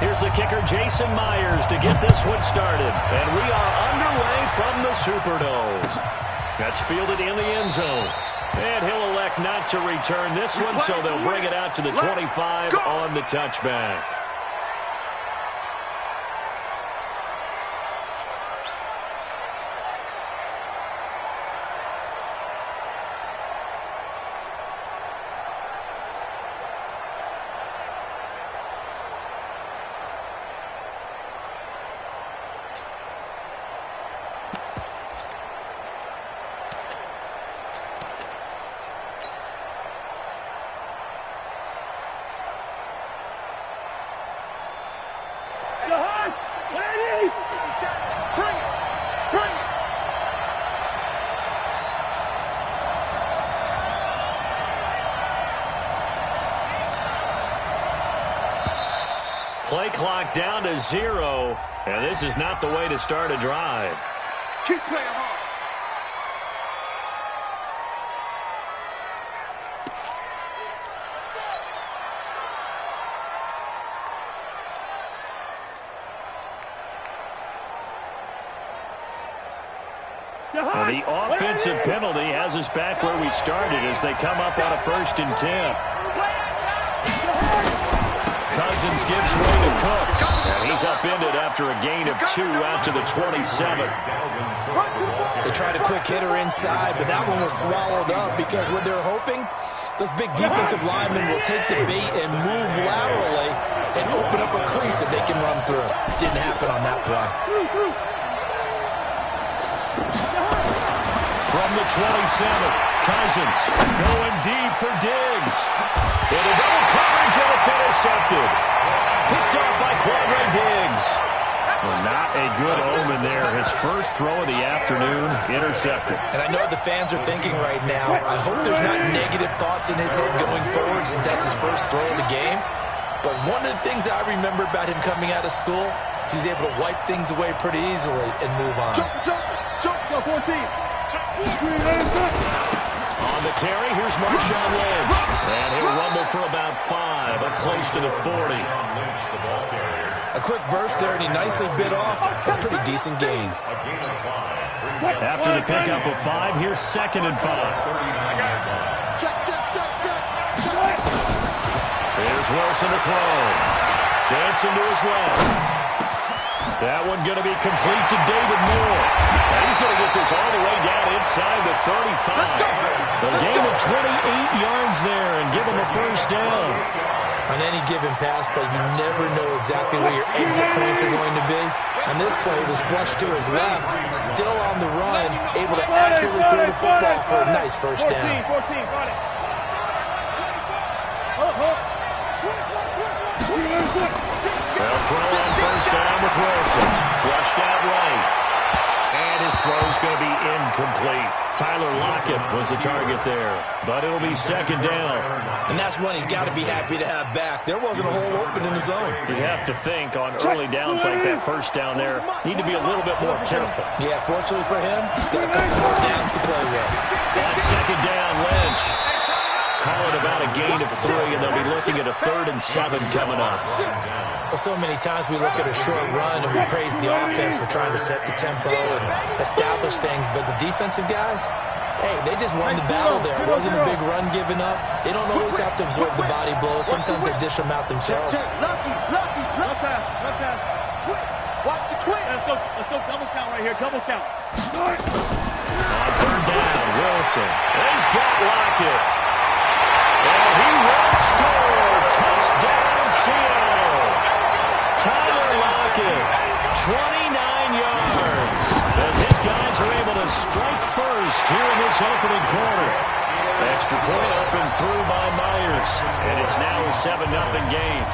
Here's the kicker, Jason Myers, to get this one started. And we are underway from the Superdome. That's fielded in the end zone. And he'll elect not to return this one, so they'll bring it out to the 25 on the touchback. Play clock down to 0, and this is not the way to start a drive. Keep playing hard. Well, the offensive penalty has us back where we started as they come up on a 1st and 10. Cousins gives way to Cook, and he's upended after a gain of 2 out to the 27. They tried a quick hitter inside, but that one was swallowed up because what they're hoping, those big defensive linemen will take the bait and move laterally and open up a crease that they can run through. Didn't happen on that play. From the 27, Cousins going deep for Diggs. Into double coverage, and it's intercepted. Picked up by Quadre Diggs. Well, not a good omen there. His first throw of the afternoon, intercepted. And I know the fans are thinking right now, I hope there's not negative thoughts in his head going forward since that's his first throw of the game. But one of the things I remember about him coming out of school is he's able to wipe things away pretty easily and move on. Jump, go 14. On the carry, here's Marshawn Lynch. And he'll rumble for about 5, up close to the 40. A quick burst there, and he nicely bit off a pretty decent gain. After the pickup of 5, here's 2nd and 5. Here's Wilson to throw. Dancing to his left. That one going to be complete to David Moore. And he's going to get this all the way down inside the 35. A gain of 28 yards there and give him a first down. On any given pass play, you never know exactly where your exit points are going to be. On this play, it was flushed to his left, still on the run, able to accurately throw the football for a nice first down. 14, got it. Well, throw on first down with Wilson. Flushed out right. And his throw's going to be incomplete. Tyler Lockett was the target there. But it'll be 2nd down. And that's one he's got to be happy to have back. There wasn't a hole open in the zone. You'd have to think on early downs like that first down there, need to be a little bit more careful. Yeah, fortunately for him, got a couple more downs to play with. On 2nd down, Lynch. Call it about a gain of 3, and they'll be looking at a 3rd and 7 coming up. Well, so many times we look at a short run and we praise the offense for trying to set the tempo and establish things, but the defensive guys, hey, they just won the battle there. It wasn't a big run given up. They don't always have to absorb the body blows. Sometimes they dish them out themselves. Lucky. Left pass. Watch the twist. Let's go double count right here. Double count. On 3rd down, Wilson. He's got Lockett. And he will score. Touchdown, Seattle. Tyler Lockett, 29 yards. As his guys are able to strike first here in this opening quarter. Extra point up and through by Myers. And it's now a 7-0 game.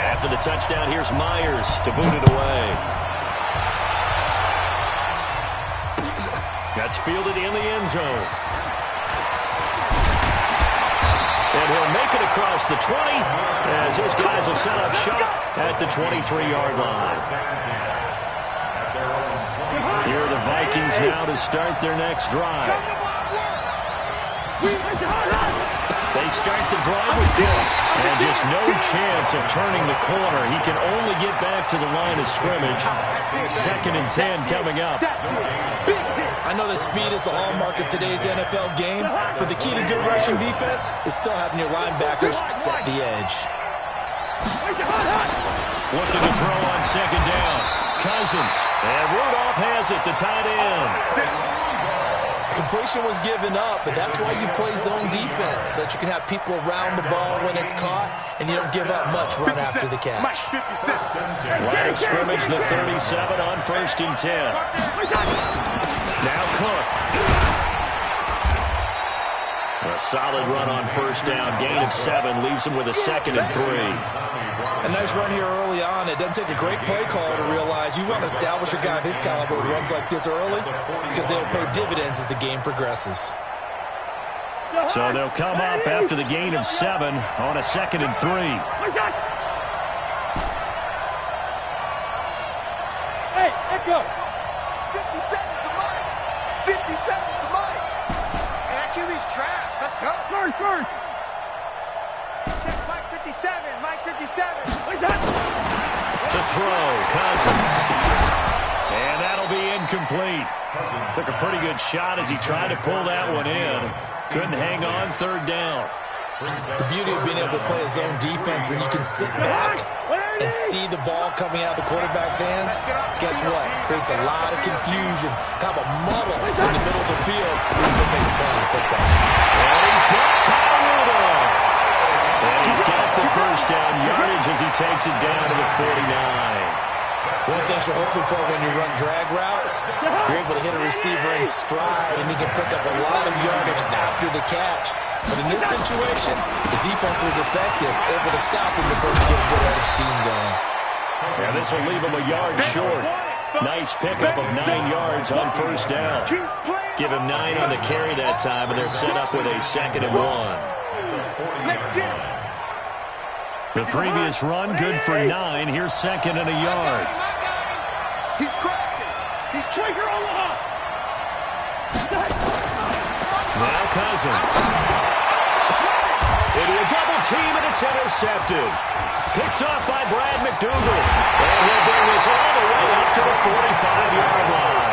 After the touchdown, here's Myers to boot it away. That's fielded in the end zone. And he'll make it across the 20 as his guys will set up shop at the 23-yard line. Here are the Vikings now to start their next drive. They They start the drive with Cook. And just no chance of turning the corner. He can only get back to the line of scrimmage. 2nd and 10 coming up. I know that speed is the hallmark of today's NFL game, but the key to good rushing defense is still having your linebackers set the edge. Looking to throw on 2nd down. Cousins. And Rudolph has it, the tight end. Completion was given up, but that's why you play zone defense, so that you can have people around the ball when it's caught, and you don't give up much run after the catch. Line of scrimmage, the 37 on 1st and 10. Now Cook. A solid run on 1st down. Gain of 7 leaves him with a 2nd and 3. A nice run here early on. It doesn't take a great play caller to realize you want to establish a guy of his caliber with runs like this early because they'll pay dividends as the game progresses. So they'll come up after the gain of 7 on a 2nd and 3. Hey, echo. 50 seconds to Mike. 50 seconds to Mike. Hey, that QB's trash. Let's go. First. Check Mike 57. Mike 57. To throw, Cousins. And that'll be incomplete. Took a pretty good shot as he tried to pull that one in. Couldn't hang on 3rd down. The beauty of being able to play a zone defense when you can sit back and see the ball coming out of the quarterback's hands, guess what? Creates a lot of confusion, kind of a muddle in the middle of the field when you can make a play on football. And he's got Kyle Rudolph. And he's got the 1st down yardage as he takes it down to the 49. One thing you're hoping for when you run drag routes, you're able to hit a receiver in stride, and he can pick up a lot of yardage after the catch. But in this situation, the defense was effective, able to stop him before he get a good edge scheme going. And this will leave him a yard short. Nice pickup of 9 yards on 1st down. Give him 9 on the carry that time, and they're set up with a 2nd and 1. The previous run, good for 9. Here's 2nd and a yard. He's crashing. He's trigger on the hop. Now Cousins. Into a double team, and it's intercepted. Picked off by Brad McDougal. And he'll bring this all the way up to the 45-yard line.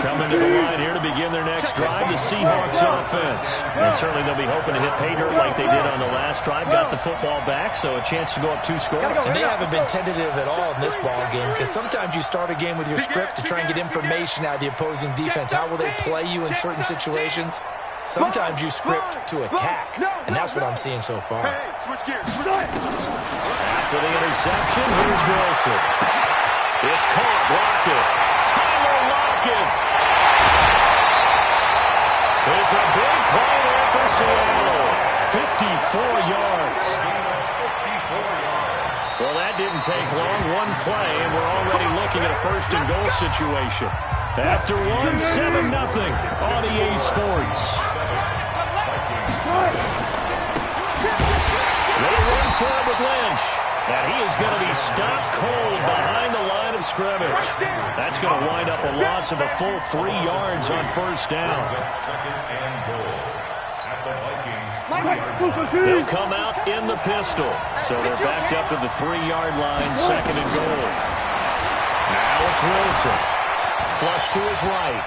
Coming to the line here to begin their next drive, the Seahawks offense. And certainly they'll be hoping to hit pay dirt like they did on the last drive. Got the football back, so a chance to go up 2 scores. And they haven't been tentative at all in this ball game because sometimes you start a game with your script to try and get information out of the opposing defense. How will they play you in certain situations? Sometimes you script to attack, and that's what I'm seeing so far. After the interception, here's Wilson. It's caught. Lockett. Tyler Lockett. It's a big play there for Seattle. 54 yards. Well, that didn't take long. One play, and we're already looking at a 1st and goal situation. After 7-0 on EA Sports. They run for it with Lynch. And he is going to be stopped cold behind the line of scrimmage. That's going to wind up a loss of a full 3 yards on 1st down. They'll come out in the pistol. So they're backed up to the 3-yard line, 2nd and goal. Now it's Wilson. Flush to his right.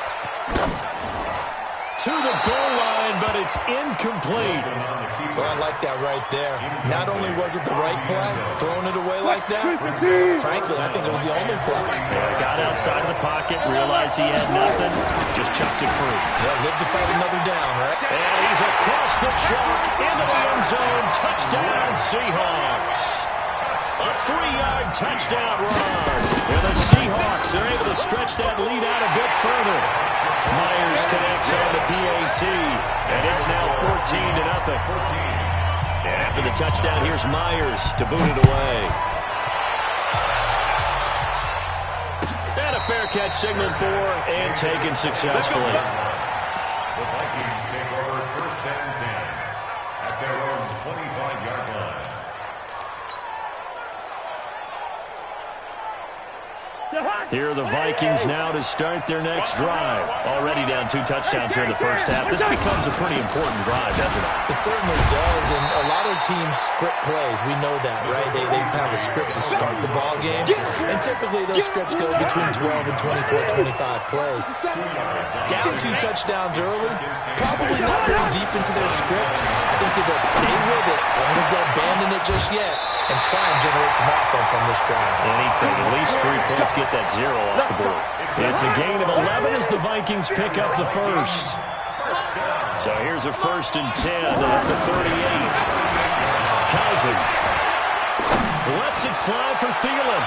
To the goal line, but it's incomplete. Well, I like that right there. Not only was it the right play, throwing it away like that, frankly, I think it was the only play. Yeah, got outside of the pocket, realized he had nothing, just chucked it free. Yeah, lived to fight another down, right? And he's across the chalk into the end zone. Touchdown, Seahawks. A 3-yard touchdown run. And the Seahawks are able to stretch that lead out a bit further. Myers connects on the PAT, and it's now 14-0. And after the touchdown, here's Myers to boot it away. And a fair catch signaled for and taken successfully. The Vikings take over 1st and 10 at their own 25-yard line. Here are the Vikings now to start their next drive. Already down 2 touchdowns here in the first half. This becomes a pretty important drive, doesn't it? It certainly does, and a lot of teams script plays. We know that, right? They have a script to start the ball game, and typically those scripts go between 12 and 24, 25 plays. Down 2 touchdowns early, probably not very deep into their script. I think they'll stay with it. I don't think they'll abandon it just yet and try and generate some offense on this drive. Anything, at least 3 points, get that 0 off the board. It's a gain of 11 as the Vikings pick up the first. So here's a 1st and 10 at the 38. Cousins lets it fly for Thielen.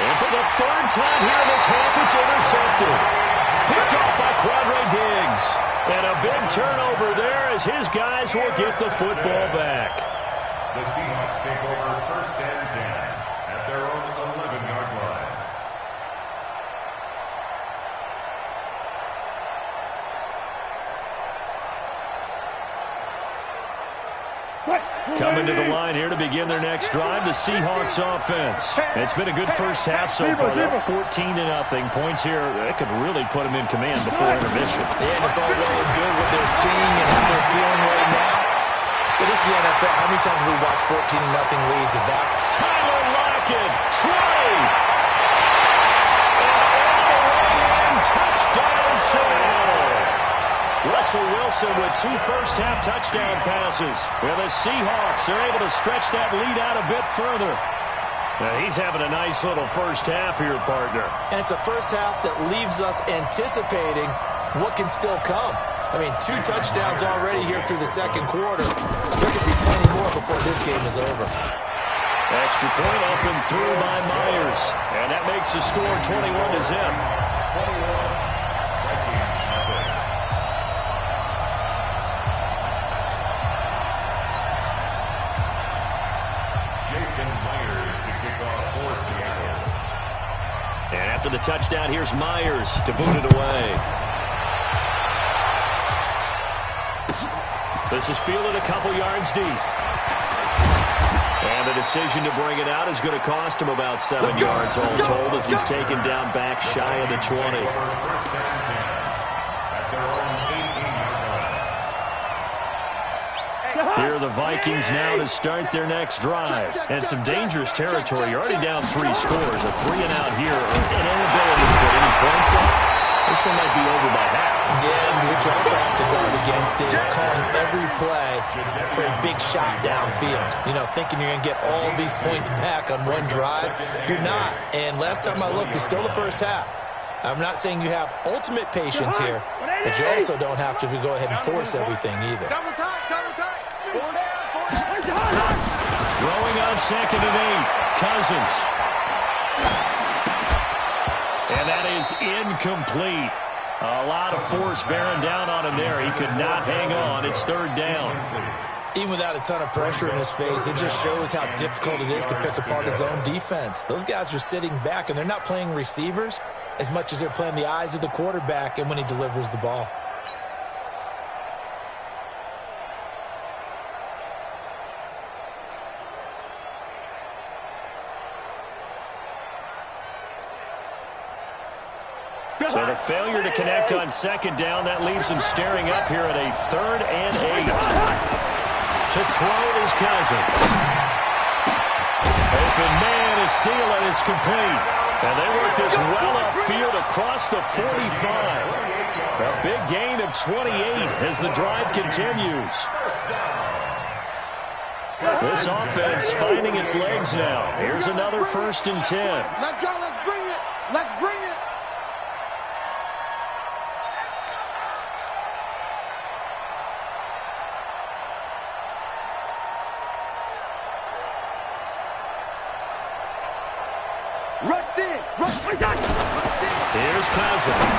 And for the 3rd time here in this half, it's intercepted. Picked off by Quadre Diggs. And a big turnover there as his guys will get the football back. The Seahawks take over 1st and 10 at their own 11-yard line. Coming to the line here to begin their next drive, the Seahawks offense. It's been a good first half so far. 14-0. Points here, that could really put them in command before intermission. Yeah, and it's all well and good what they're seeing and how they're feeling right now. But this is the NFL. How many times have we watched 14-0 leads evaporate? Tyler Lockett, Trey! And all the way in, touchdown Seattle! Russell Wilson with 2 first-half touchdown passes. Well, the Seahawks are able to stretch that lead out a bit further. Now, he's having a nice little first half here, partner. And it's a first half that leaves us anticipating what can still come. I mean, 2 touchdowns already here through the 2nd quarter. There could be plenty more before this game is over. Extra point up and through by Myers. And that makes the score 21-0. And after the touchdown, here's Myers to boot it away. This is fielded a couple yards deep. And the decision to bring it out is going to cost him about 7 yards all told as he's taken down back shy of the 20. Here are the Vikings now to start their next drive. And some dangerous territory. You're already down 3 scores. A 3-and-out here. An inability to put any points up. This one might be over by half. Yeah, and what you also have to guard against is calling every play for a big shot downfield. You know, thinking you're going to get all these points back on one drive. You're not. And last time I looked, it's still the first half. I'm not saying you have ultimate patience here, but you also don't have to go ahead and force everything either. Double time, double time. Throwing on 2nd and 8. Cousins. And that is incomplete. A lot of force bearing down on him there. He could not hang on. It's 3rd down. Even without a ton of pressure in his face, it just shows how difficult it is to pick apart his own defense. Those guys are sitting back, and they're not playing receivers as much as they're playing the eyes of the quarterback and when he delivers the ball. So the failure to connect on 2nd down, that leaves him staring up here at a 3rd and 8. To throw is Cousins. Open man is Thielen. It's complete. And they work this well upfield across the 45. A big gain of 28 as the drive continues. This offense finding its legs now. Here's another 1st and 10. Let's go. Let's bring it. Let's bring it. Rush in. Here's Cousins.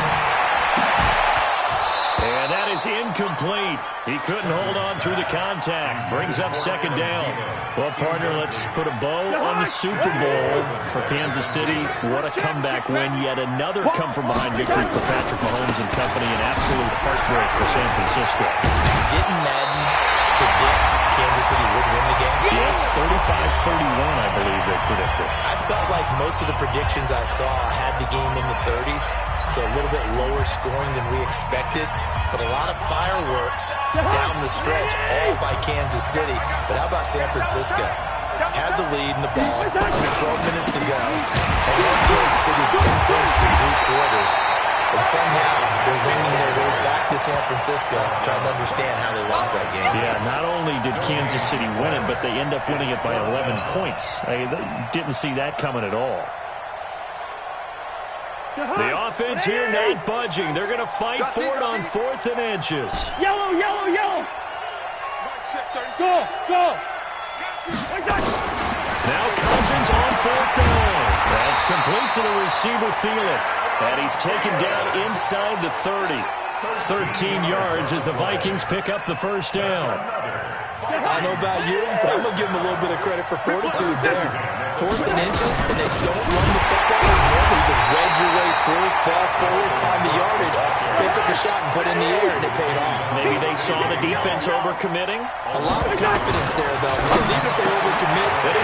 And that is incomplete. He couldn't hold on through the contact. Brings up 2nd down. Well, partner, let's put a bow on the Super Bowl for Kansas City. What a comeback win. Yet another come-from-behind victory for Patrick Mahomes and company. An absolute heartbreak for San Francisco. Didn't Madden predict Kansas City would win the game? Yes, 35-31, I believe they predicted. I felt like most of the predictions I saw had the game in the 30s, so a little bit lower scoring than we expected, but a lot of fireworks down the stretch, all by Kansas City. But how about San Francisco? Had the lead in the ball, under 12 minutes to go, and held Kansas City 10 points for 3 quarters. And somehow they're winging their way back to San Francisco, trying to understand how they lost that game. Yeah, not only did Kansas City win it, but they end up winning it by 11 points. They didn't see that coming at all. The offense here not budging. They're going to fight for it on 4th and inches. Yellow, yellow, yellow. Go, go. Now Cousins on 4th down. That's complete to the receiver, Thielen. And he's taken down inside the 30. 13 yards as the Vikings pick up the first down. I don't know about you, but I'm going to give them a little bit of credit for fortitude there. 4th and inches, and they don't run the football. Normally just wedge your way through, fall forward, find the yardage. They took a shot and put it in the air, and it paid off. Maybe they saw the defense overcommitting. A lot of confidence there, though, because even if they overcommit, It